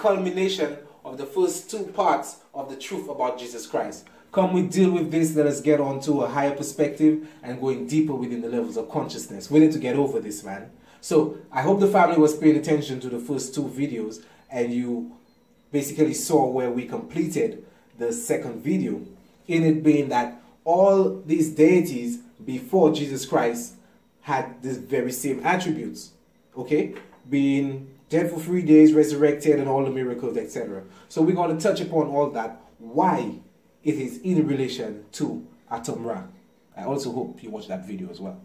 culmination of the first two parts of the truth about Jesus Christ. Come we deal with this, let us get on to a higher perspective and going deeper within the levels of consciousness. We need to get over this, man. So I hope the family was paying attention to the first two videos and you basically saw where we completed the second video, in it being that all these deities before Jesus Christ had the very same attributes, okay? Being dead for 3 days, resurrected, and all the miracles, etc. So we're going to touch upon all that, why it is in relation to Atum Ra. I also hope you watch that video as well.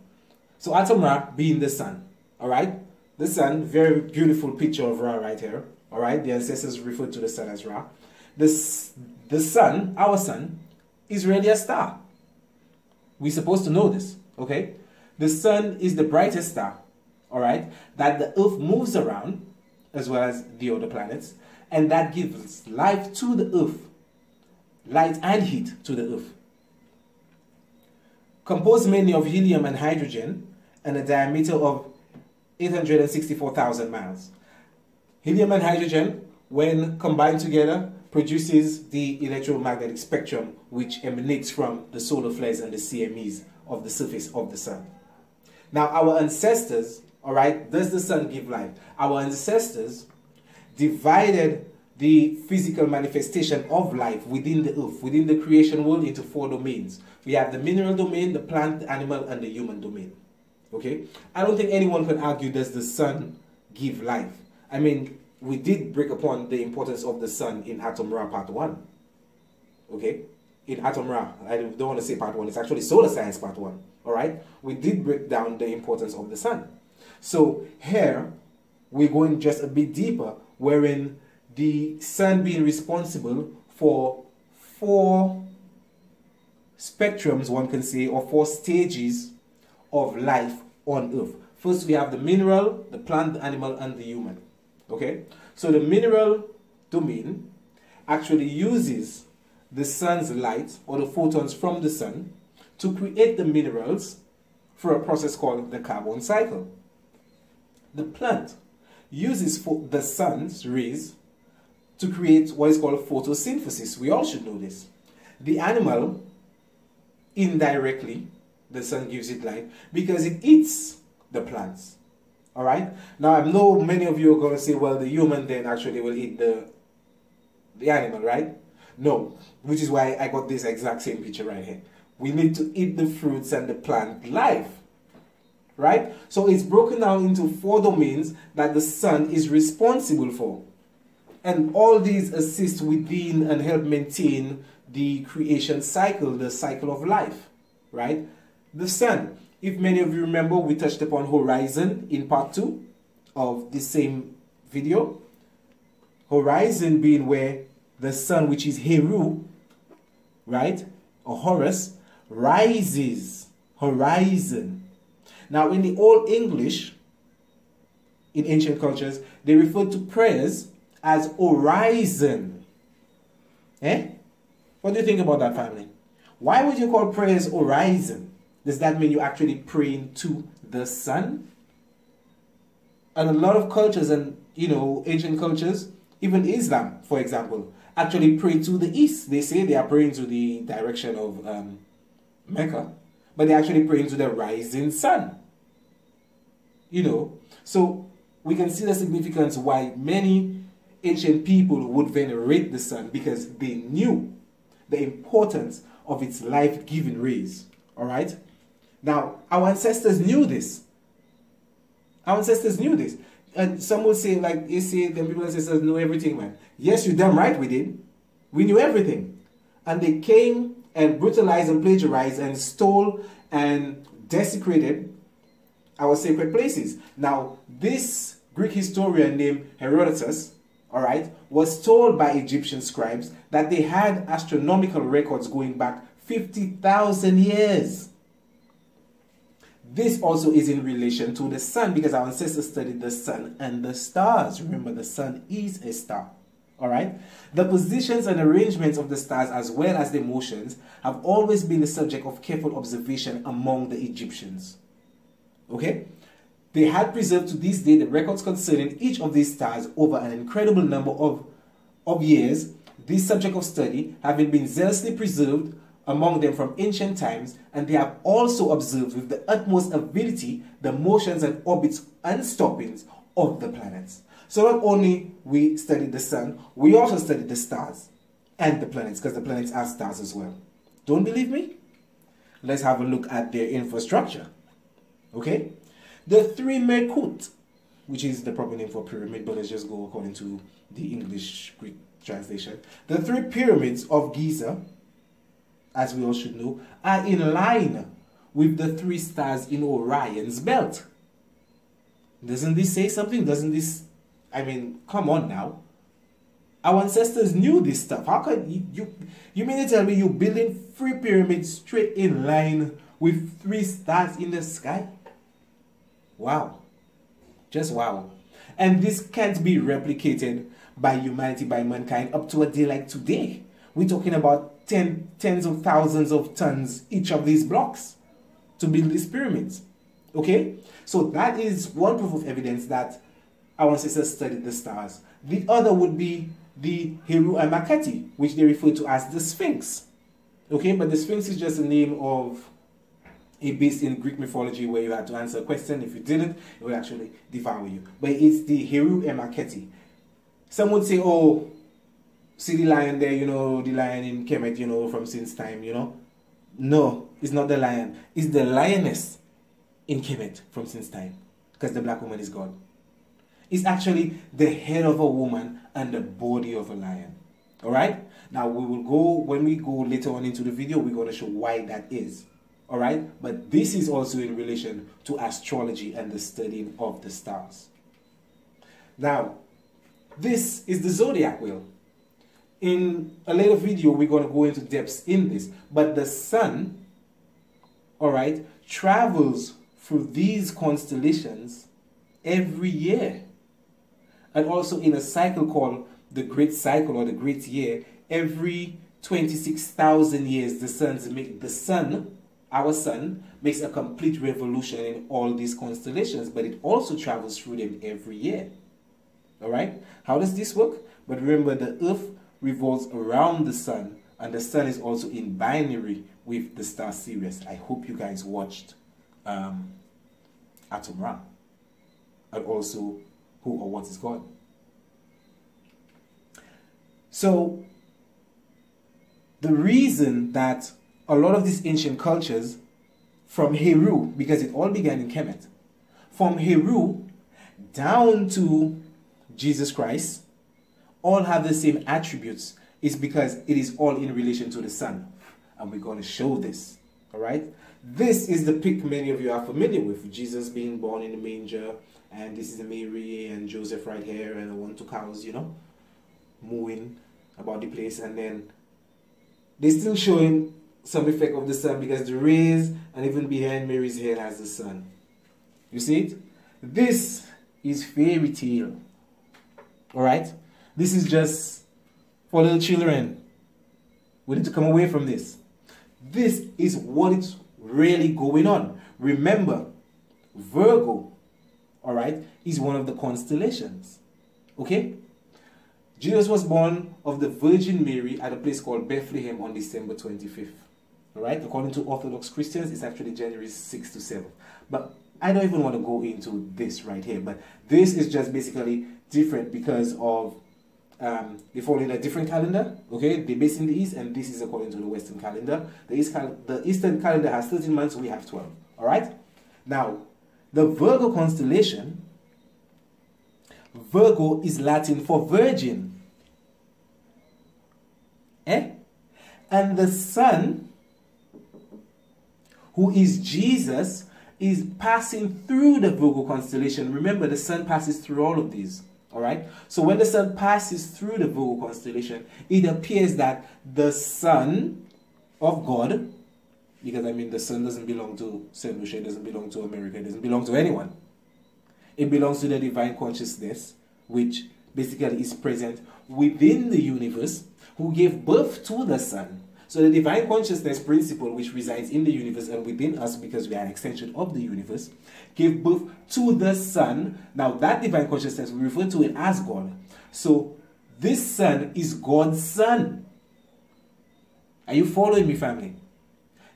So Atum Ra being the sun, all right? The sun, very beautiful picture of Ra right here, all right? The ancestors referred to the sun as Ra. The sun, our sun, is really a star. We're supposed to know this, okay? The sun is the brightest star, all right, that the earth moves around, as well as the other planets, and that gives life to the earth, light and heat to the earth. Composed mainly of helium and hydrogen, and a diameter of 864,000 miles. Helium and hydrogen, when combined together, produces the electromagnetic spectrum which emanates from the solar flares and the CMEs of the surface of the sun. Now, our ancestors, all right, does the sun give life? Our ancestors divided the physical manifestation of life within the earth, within the creation world, into 4 domains. We have the mineral domain, the plant, the animal, and the human domain. Okay? I don't think anyone can argue, does the sun give life? I mean, we did break upon the importance of the sun in Atum Ra part 1. Okay? In Atum Ra, I don't want to say part 1, it's actually solar science part 1. All right? We did break down the importance of the sun. So here, we're going just a bit deeper, wherein the sun being responsible for 4 spectrums, one can say, or 4 stages of life on earth. First, we have the mineral, the plant, the animal, and the human. Okay? So the mineral domain actually uses the sun's light, or the photons from the sun, to create the minerals for a process called the carbon cycle. The plant uses the sun's rays to create what is called photosynthesis. We all should know this. The animal, indirectly, the sun gives it light because it eats the plants. All right? Now, I know many of you are going to say, well, the human then actually will eat the animal, right? No, which is why I got this exact same picture right here. We need to eat the fruits and the plant life, right? So it's broken down into 4 domains that the sun is responsible for. And all these assist within and help maintain the creation cycle, the cycle of life, right? The sun, if many of you remember, we touched upon horizon in part 2 of the same video. Horizon being where the sun, which is Heru, right, or Horus, rises. Horizon. Now, in the Old English, in ancient cultures, they referred to prayers as horizon. Eh? What do you think about that, family? Why would you call prayers horizon? Does that mean you're actually praying to the sun? And a lot of cultures and, ancient cultures, even Islam, for example, actually pray to the east. They say they are praying to the direction of Mecca, but they're actually praying to the rising sun. So we can see the significance why many ancient people would venerate the sun, because they knew the importance of its life-giving rays. All right? Now, our ancestors knew this. Our ancestors knew this. And some will say, like, you say, the people ancestors know everything, man. Yes, you're damn right we did. We knew everything. And they came and brutalized and plagiarized and stole and desecrated our sacred places. Now, this Greek historian named Herodotus, all right, was told by Egyptian scribes that they had astronomical records going back 50,000 years. This also is in relation to the sun, because our ancestors studied the sun and the stars. Remember, the sun is a star. All right? The positions and arrangements of the stars, as well as the motions, have always been the subject of careful observation among the Egyptians. Okay? They had preserved to this day the records concerning each of these stars over an incredible number of years, this subject of study having been zealously preserved among them from ancient times, and they have also observed with the utmost avidity the motions and orbits and stoppings of the planets. So not only we studied the sun, we also studied the stars and the planets, because the planets are stars as well. Don't believe me? Let's have a look at their infrastructure. Okay? The three Merkut, which is the proper name for pyramid, but let's just go according to the English Greek translation. The three pyramids of Giza, as we all should know, are in line with the three stars in Orion's belt. Doesn't this say something? Doesn't this, I mean, come on now. Our ancestors knew this stuff. How can you mean to tell me you're building three pyramids straight in line with three stars in the sky? Wow. Just wow. And this can't be replicated by humanity, by mankind, up to a day like today. We're talking about tens of thousands of tons each of these blocks to build these pyramids. Okay? So that is one proof of evidence that our ancestors studied the stars. The other would be the Heru Amakati, which they refer to as the Sphinx. Okay? But the Sphinx is just a name of a beast in Greek mythology where you had to answer a question. If you didn't, it would actually devour you. But it's the Heru Amakati. Some would say, oh, see the lion there, you know, the lion in Kemet, you know, from since time, you know. No, it's not the lion. It's the lioness in Kemet from since time. Because the black woman is God. It's actually the head of a woman and the body of a lion. Alright? Now we will go, when we go later on into the video, we're going to show why that is. Alright? But this is also in relation to astrology and the studying of the stars. Now, this is the zodiac wheel. In a later video, we're going to go into depths in this. But the sun, alright, travels through these constellations every year. And also in a cycle called the Great Cycle or the Great Year, every 26,000 years, the sun, our sun, makes a complete revolution in all these constellations, but it also travels through them every year. Alright? How does this work? But remember, the earth revolves around the sun, and the sun is also in binary with the star Sirius. I hope you guys watched Atom Ra, and also Who or What is God. So, the reason that a lot of these ancient cultures, from Heru, because it all began in Kemet, from Heru down to Jesus Christ, all have the same attributes, is because it is all in relation to the sun. And we're going to show this. Alright? This is the pic many of you are familiar with. Jesus being born in the manger. And this is Mary and Joseph right here. And the 1, 2 cows, you know, mooing about the place. And then they're still showing some effect of the sun, because the rays and even behind Mary's head has the sun. You see it? This is fairy tale. Alright? This is just for little children. We need to come away from this. This is what is really going on. Remember, Virgo, alright, is one of the constellations. Okay? Jesus was born of the Virgin Mary at a place called Bethlehem on December 25th. Alright? According to Orthodox Christians, it's actually January 6th to 7th. But I don't even want to go into this right here. But this is just basically different because of they fall in a different calendar. Okay, they're based in the East, and this is according to the Western calendar. The Eastern calendar has 13 months, so we have 12. All right. Now, the Virgo constellation. Virgo is Latin for virgin. And the sun, who is Jesus, is passing through the Virgo constellation. Remember, the sun passes through all of these. Alright? So when the sun passes through the Virgo constellation, it appears that the Son of God, because I mean the sun doesn't belong to St.Lucia, it doesn't belong to America, it doesn't belong to anyone. It belongs to the divine consciousness, which basically is present within the universe, who gave birth to the sun. So the divine consciousness principle, which resides in the universe and within us because we are an extension of the universe, gave birth to the Son. Now that divine consciousness, we refer to it as God. So this Son is God's Son. Are you following me, family?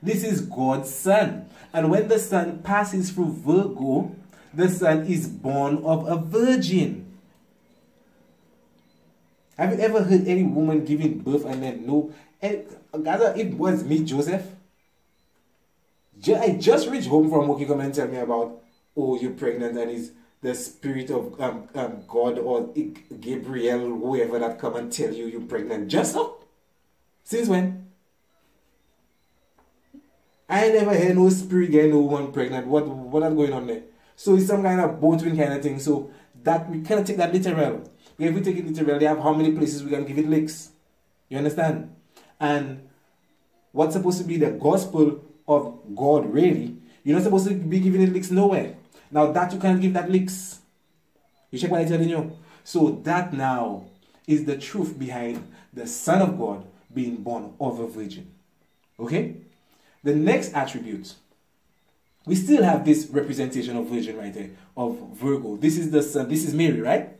This is God's Son. And when the Son passes through Virgo, the Son is born of a virgin. Have you ever heard any woman giving birth and then no? It was me, Joseph. I just reached home from work. You come and tell me about, oh, you're pregnant and it's the spirit of God or Gabriel, whoever that come and tell you you're pregnant. Just so? Since when? I never heard no spirit getting no woman pregnant. What is going on there? So it's some kind of boat-twin kind of thing. So that we cannot take that literal. If we take it literal, they have how many places we can give it licks. You understand? And what's supposed to be the gospel of God, really, you're not supposed to be giving it licks nowhere. Now that you can't give that licks. You check what I'm telling you? So that now is the truth behind the Son of God being born of a virgin. Okay? The next attribute, we still have this representation of virgin right there, of Virgo. This is the Son, this is Mary, right?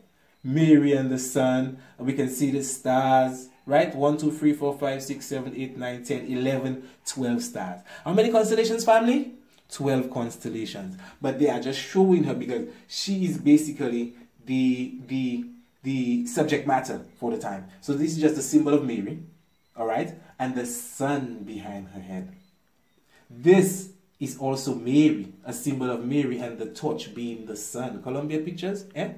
Mary and the Sun, and we can see the stars, right? 1, 2, 3, 4, 5, 6, 7, 8, 9, 10, 11, 12 stars. How many constellations, family? 12 constellations. But they are just showing her because she is basically the subject matter for the time. So this is just a symbol of Mary, all right? And the sun behind her head. This is also Mary, a symbol of Mary, and the torch being the sun. Columbia Pictures, eh?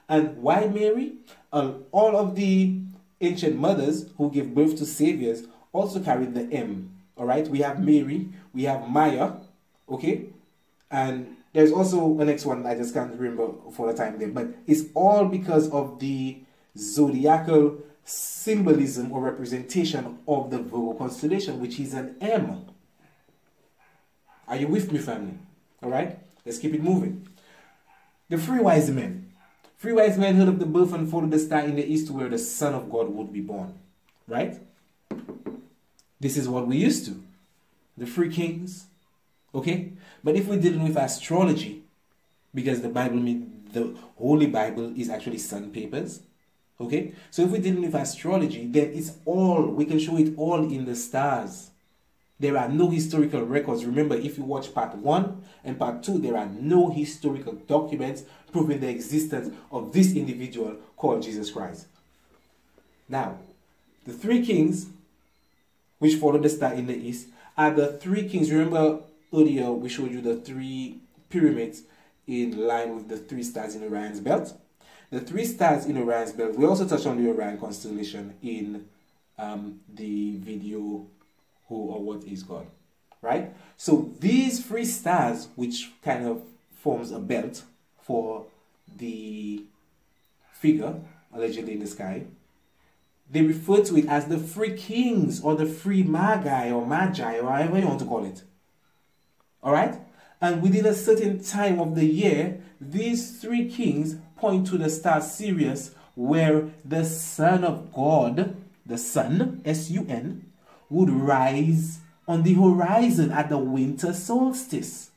And why Mary? All of the ancient mothers who gave birth to saviors also carried the M. All right, we have Mary, we have Maya, okay? And there's also the next one I just can't remember for the time there. But it's all because of the zodiacal symbolism or representation of the Virgo constellation, which is an M. Are you with me, family? All right, let's keep it moving. The three wise men. 3 wise men heard of the birth and followed the star in the east where the Son of God would be born. Right? This is what we used to. The 3 kings. Okay? But if we're dealing with astrology, because the Holy Bible is actually sun papers. Okay? So if we're dealing with astrology, then it's all, we can show it all in the stars. There are no historical records. Remember, if you watch part 1 and part 2, there are no historical documents proving the existence of this individual called Jesus Christ. Now, the 3 kings, which followed the star in the east, are the 3 kings. Remember earlier we showed you the 3 pyramids in line with the 3 stars in Orion's belt. The 3 stars in Orion's belt, we also touched on the Orion constellation in the video Who or What is God, right? So these 3 stars, which kind of forms a belt for the figure allegedly in the sky, they refer to it as the 3 kings or the 3 magi or however you want to call it. All right? And within a certain time of the year, these 3 kings point to the star Sirius, where the Son of God, the Sun, S-U-N, would rise on the horizon at the winter solstice.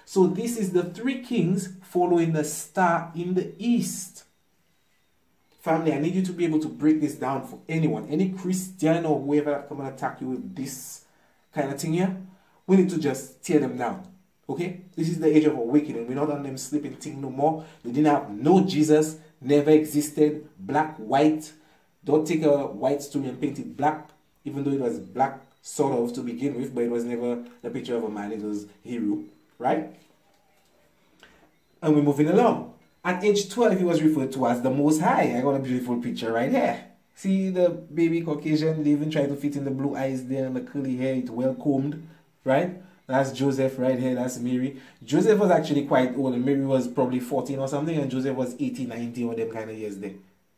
So this is the 3 kings following the star in the east. Family, I need you to be able to break this down for anyone, any Christian or whoever that come and attack you with this kind of thing here. We need to just tear them down. Okay? This is the age of awakening. We're not on them sleeping thing no more. We didn't have no Jesus, never existed, black, white. Don't take a white stone and paint it black. Even though it was black sort of to begin with, but it was never the picture of a man, it was hero, right? And we're moving along. At age 12, he was referred to as the Most High. I got a beautiful picture right here. See the baby Caucasian, they even try to fit in the blue eyes there and the curly hair, it's well combed, right? That's Joseph right here, that's Mary. Joseph was actually quite old, and Mary was probably 14 or something, and Joseph was 80, 90 or them kind of years there.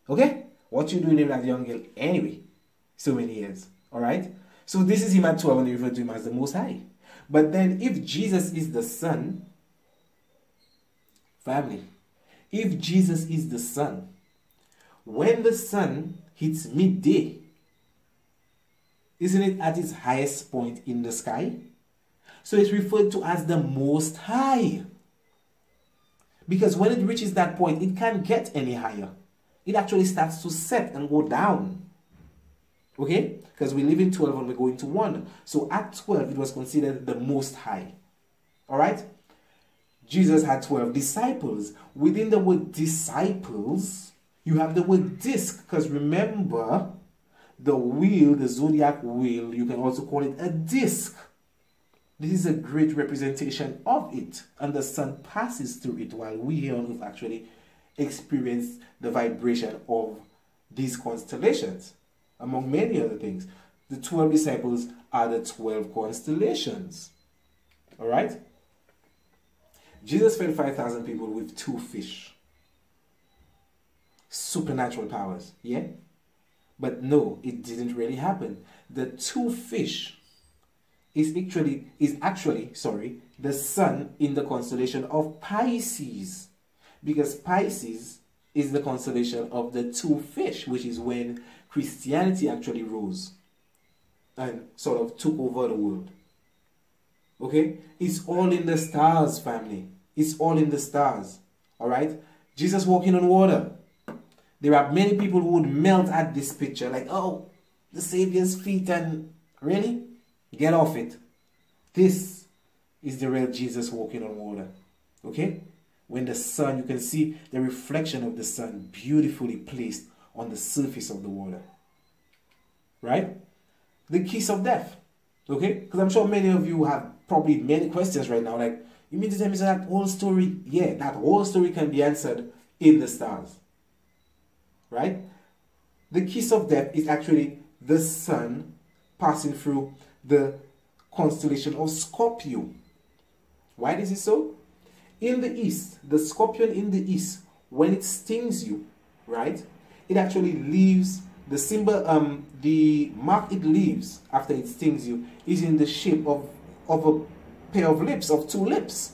Okay? What you doing with that young girl anyway? So many years. Alright? So this is him at 12 and they refer to him as the Most High. But then if Jesus is the Son, family, if Jesus is the Son, when the sun hits midday, Isn't it at its highest point in the sky? So it's referred to as the Most High. Because when it reaches that point, it can't get any higher. It actually starts to set and go down. Okay? Because we live in 12 and we go into 1. So at 12, it was considered the Most High. Alright? Jesus had 12 disciples. Within the word disciples, you have the word disc. Because remember, the wheel, the zodiac wheel, you can also call it a disc. This is a great representation of it. And the sun passes through it while we here on earth actually experience the vibration of these constellations, among many other things. The 12 disciples are the 12 constellations. Alright? Jesus fed 5,000 people with 2 fish. Supernatural powers, yeah? But no, it didn't really happen. The 2 fish is actually the sun in the constellation of Pisces. Because Pisces is the constellation of the 2 fish, which is when Christianity actually rose and sort of took over the world. Okay? It's all in the stars, family. It's all in the stars. Alright? Jesus walking on water. There are many people who would melt at this picture, like, oh, the Savior's feet, and really? Get off it. This is the real Jesus walking on water. Okay? When the sun, you can see the reflection of the sun beautifully placed on the surface of the water. Right? The kiss of death. Okay? Because I'm sure many of you have probably many questions right now. Like, you mean to tell me that whole story? Yeah, that whole story can be answered in the stars. Right? The kiss of death is actually the sun passing through the constellation of Scorpio. Why is it so? In the east, the scorpion in the east, when it stings you, right, it actually leaves the symbol, the mark it leaves after it stings you is in the shape of a pair of lips, of 2 lips.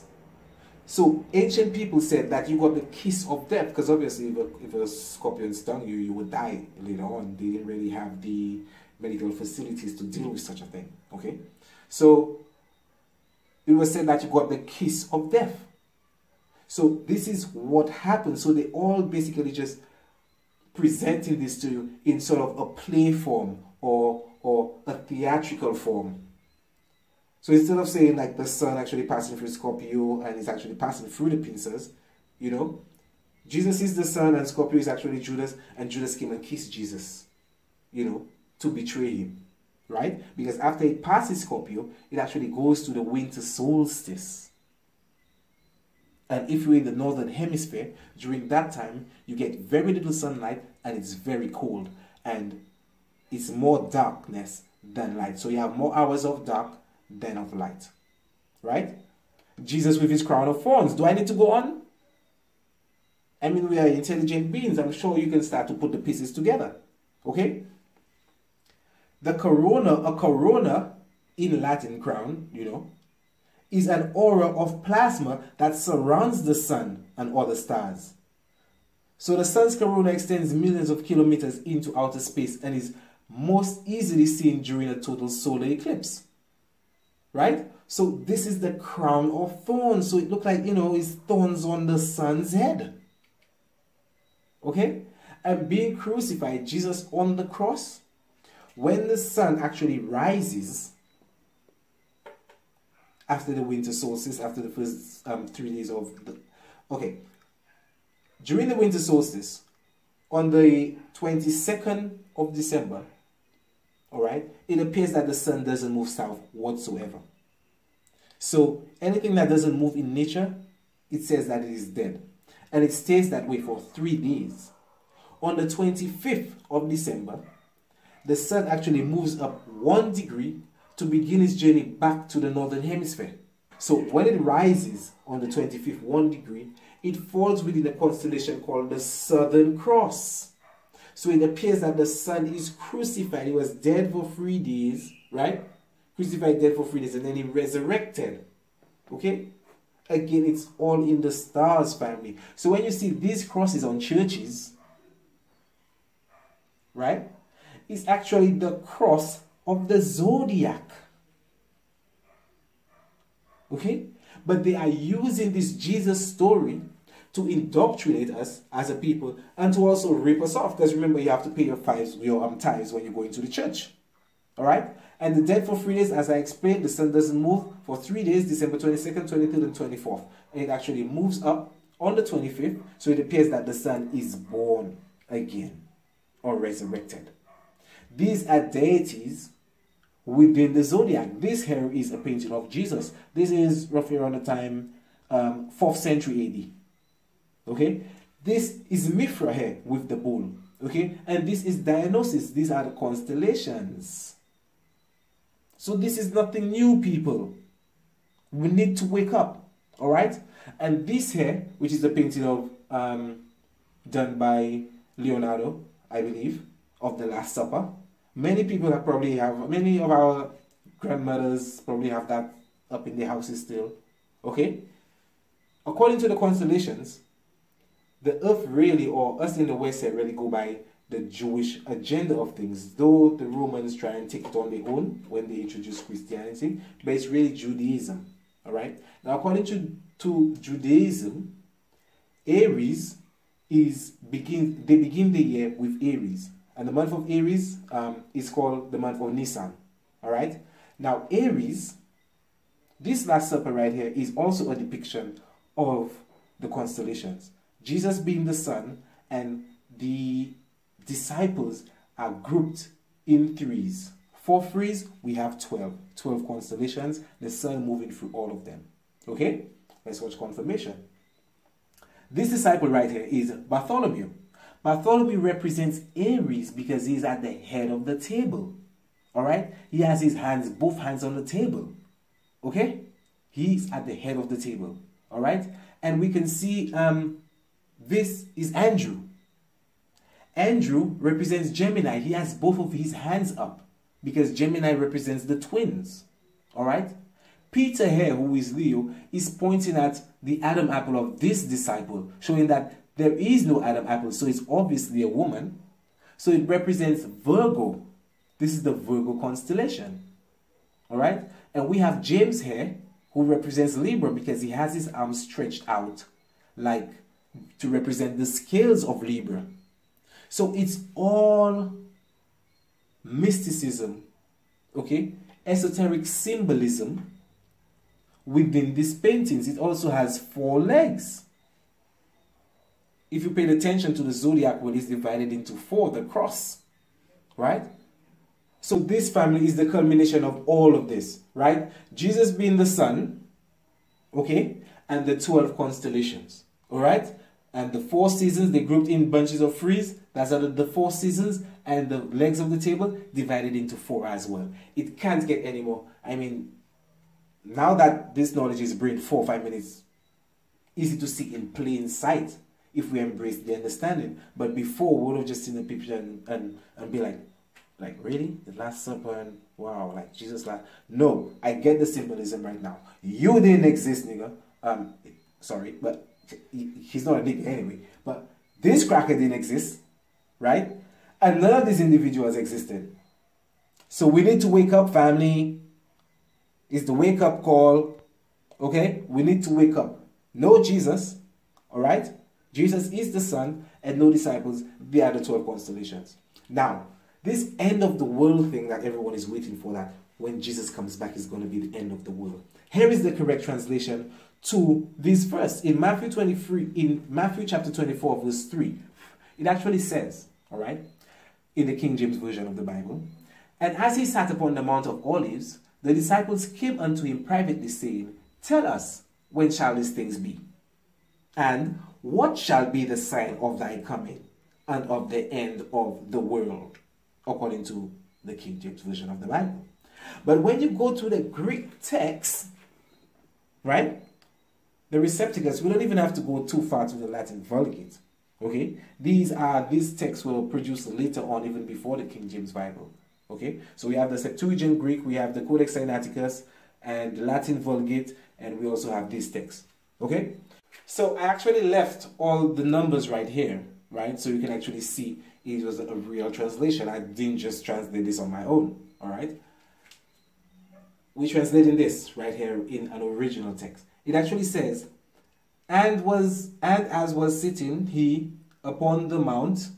So ancient people said that you got the kiss of death, because obviously if a scorpion stung you, you would die later on. They didn't really have the medical facilities to deal with such a thing. Okay, so it was said that you got the kiss of death. So this is what happens. So they all basically just presenting this to you in sort of a play form or a theatrical form. So instead of saying like the sun actually passing through Scorpio and it's actually passing through the pincers, you know, Jesus is the sun and Scorpio is actually Judas, and Judas came and kissed Jesus, you know, to betray him, right? Because after it passes Scorpio, it actually goes to the winter solstice. And if you're in the northern hemisphere, during that time, you get very little sunlight and it's very cold. And it's more darkness than light. So you have more hours of dark than of light. Right? Jesus with his crown of thorns. Do I need to go on? I mean, we are intelligent beings. I'm sure you can start to put the pieces together. Okay? The corona, a corona in Latin crown, you know, is an aura of plasma that surrounds the sun and other stars. So the sun's corona extends millions of kilometers into outer space and is most easily seen during a total solar eclipse. Right? So this is the crown of thorns. So it looks like, you know, it's thorns on the sun's head. Okay? And being crucified, Jesus on the cross, when the sun actually rises after the winter solstice, after the first 3 days of the... Okay. During the winter solstice, on the 22nd of December, all right, it appears that the sun doesn't move south whatsoever. So anything that doesn't move in nature, it says that it is dead. And it stays that way for 3 days. On the 25th of December, the sun actually moves up 1 degree to begin its journey back to the northern hemisphere. So when it rises on the 25th 1 degree, it falls within a constellation called the Southern Cross. So it appears that the sun is crucified. He was dead for 3 days, right? Crucified, dead for 3 days, and then he resurrected. Okay? Again, it's all in the stars, family. So when you see these crosses on churches, right? It's actually the cross of the zodiac. Okay? But they are using this Jesus story to indoctrinate us as a people and to also rip us off. Because remember, you have to pay your tithes when you go into the church. Alright? And the dead for 3 days, as I explained, the sun doesn't move for 3 days, December 22nd, 23rd, and 24th. And it actually moves up on the 25th, so it appears that the sun is born again or resurrected. These are deities within the zodiac. This here is a painting of Jesus. This is roughly around the time 4th century AD. Okay? This is Mithra here with the bull. Okay? And this is Dionysus. These are the constellations. So this is nothing new, people. We need to wake up. Alright? And this here, which is a painting of done by Leonardo, I believe, of the Last Supper. Many people many of our grandmothers probably have that up in their houses still. Okay? According to the constellations, the earth really, or us in the West here, really go by the Jewish agenda of things, though the Romans try and take it on their own when they introduce Christianity, but it's really Judaism. Alright? Now, according to Judaism, Aries begin the year with Aries. And the month of Aries is called the month of Nisan. Alright? Now, Aries, this Last Supper right here, is also a depiction of the constellations. Jesus being the sun, and the disciples are grouped in threes. 4 threes, we have 12. 12 constellations, the sun moving through all of them. Okay? Let's watch confirmation. This disciple right here is Bartholomew. Bartholomew represents Aries because he's at the head of the table. Alright? He has his hands, both hands on the table. Okay? He's at the head of the table. Alright? And we can see this is Andrew. Andrew represents Gemini. He has both of his hands up because Gemini represents the twins. Alright? Peter here, who is Leo, is pointing at the Adam apple of this disciple, showing that there is no Adam apple, so it's obviously a woman. So it represents Virgo. This is the Virgo constellation. Alright? And we have James here, who represents Libra because he has his arms stretched out, like to represent the scales of Libra. So it's all mysticism, okay? Esoteric symbolism within these paintings. It also has 4 legs. If you paid attention to the zodiac, well, it's divided into 4, the cross, right? So this family is the culmination of all of this, right? Jesus being the sun, okay, and the 12 constellations, all right? And the 4 seasons, they grouped in bunches of threes. That's out of the 4 seasons, and the legs of the table divided into 4 as well. It can't get any more. I mean, now that this knowledge is brought forth, I mean, it's easy to see in plain sight if we embrace the understanding. But before, we would have just seen the picture and be like, really? The Last Supper, and wow, like Jesus last. No, I get the symbolism right now. You didn't exist, nigga. Sorry, but he's not a nigga anyway. But this cracker didn't exist, right? And none of these individuals existed. So we need to wake up, family. It's the wake up call. Okay? We need to wake up. No Jesus. Alright? Jesus is the sun, and no disciples. They are the 12 constellations. Now, this end of the world thing that everyone is waiting for, that when Jesus comes back is going to be the end of the world. Here is the correct translation to this verse. In Matthew chapter 24, verse 3, it actually says, alright, in the King James Version of the Bible, "And as he sat upon the Mount of Olives, the disciples came unto him privately, saying, Tell us, when shall these things be? And what shall be the sign of thy coming and of the end of the world?" According to the King James Version of the Bible. But when you go to the Greek text, right, the Receptacus, we don't even have to go too far to the Latin Vulgate. Okay, these texts were produced later on, even before the King James Bible. Okay, so we have the Septuagint Greek, we have the Codex Sinaiticus, and the Latin Vulgate, and we also have these texts. Okay, so I actually left all the numbers right here, right, so you can actually see it was a real translation. I didn't just translate this on my own. all right? We translate in this right here in an original text. It actually says, and as was sitting he upon the Mount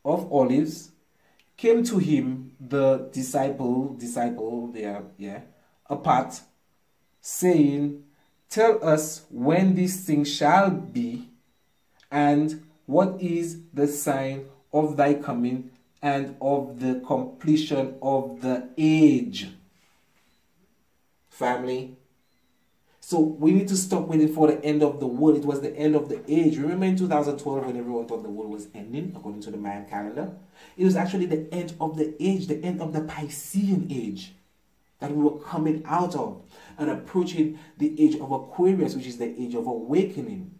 of Olives, came to him the disciple there, yeah, apart, saying, tell us when these things shall be, and what is the sign of thy coming and of the completion of the age. Family. So we need to stop waiting for the end of the world. It was the end of the age. Remember in 2012 when everyone thought the world was ending, according to the Mayan calendar? It was actually the end of the age, the end of the Piscean age that we were coming out of and approaching the age of Aquarius, which is the age of awakening.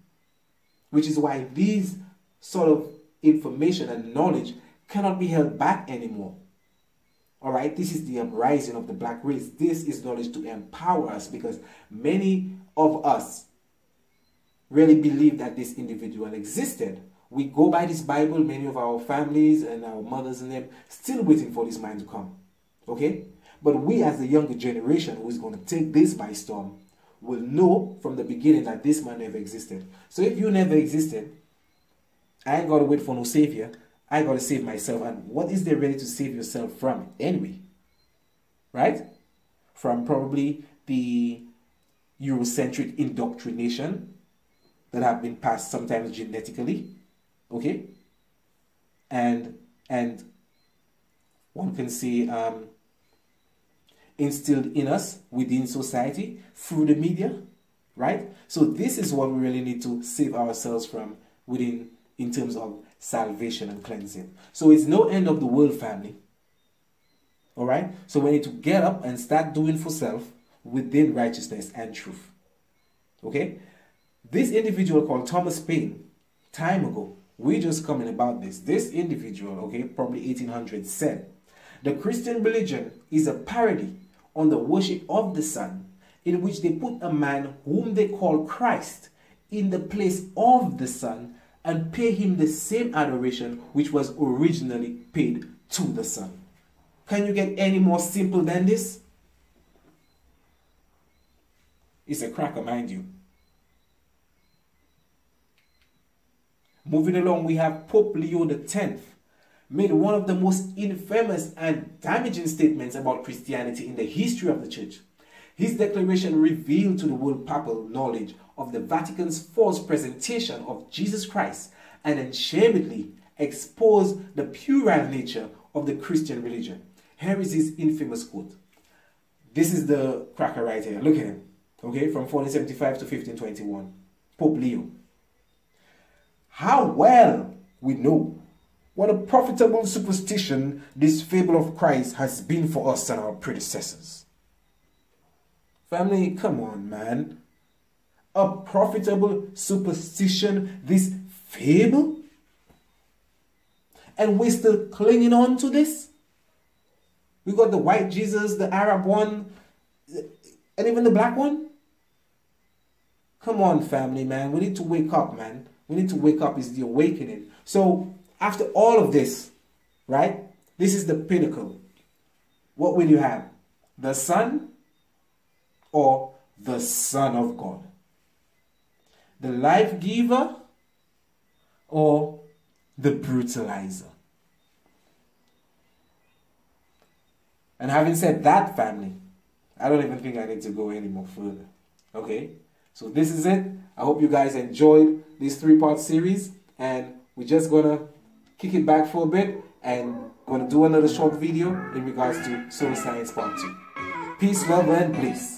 Which is why these sort of information and knowledge cannot be held back anymore. Alright, this is the uprising of the black race. This is knowledge to empower us, because many of us really believe that this individual existed. We go by this Bible, many of our families and our mothers and them still waiting for this man to come. Okay? But we as the younger generation who is going to take this by storm will know from the beginning that this man never existed. So if you never existed, I ain't got to wait for no savior. I got to save myself. And what is there really to save yourself from anyway? Right? From probably the Eurocentric indoctrination that have been passed sometimes genetically. Okay? And one can say instilled in us within society through the media. Right? So this is what we really need to save ourselves from within, in terms of salvation and cleansing. So it's no end of the world, family. Alright? So we need to get up and start doing for self within righteousness and truth. Okay? This individual called Thomas Paine, time ago, we just coming about this. This individual, okay, probably 1800s, said, the Christian religion is a parody on the worship of the sun, in which they put a man whom they call Christ in the place of the sun and pay him the same adoration which was originally paid to the sun. Can you get any more simple than this? It's a cracker, mind you. Moving along, we have Pope Leo X made one of the most infamous and damaging statements about Christianity in the history of the church. His declaration revealed to the world papal knowledge of the Vatican's false presentation of Jesus Christ and unshamedly exposed the puerile nature of the Christian religion. Here is his infamous quote. This is the cracker right here. Look at him. Okay, from 1475 to 1521. Pope Leo. How well we know what a profitable superstition this fable of Christ has been for us and our predecessors. Family, come on, man. A profitable superstition, this fable? And we're still clinging on to this? We got the white Jesus, the Arab one, and even the black one? Come on, family, man. We need to wake up, man. We need to wake up. It's the awakening. So, after all of this, right? This is the pinnacle. What will you have? The Son or the Son of God? The life giver or the brutalizer? And having said that, family, I don't even think I need to go any more further. Okay? So this is it. I hope you guys enjoyed this 3-part series. And we're just going to kick it back for a bit and going to do another short video in regards to Soul Science Part 2. Peace, love, and bliss.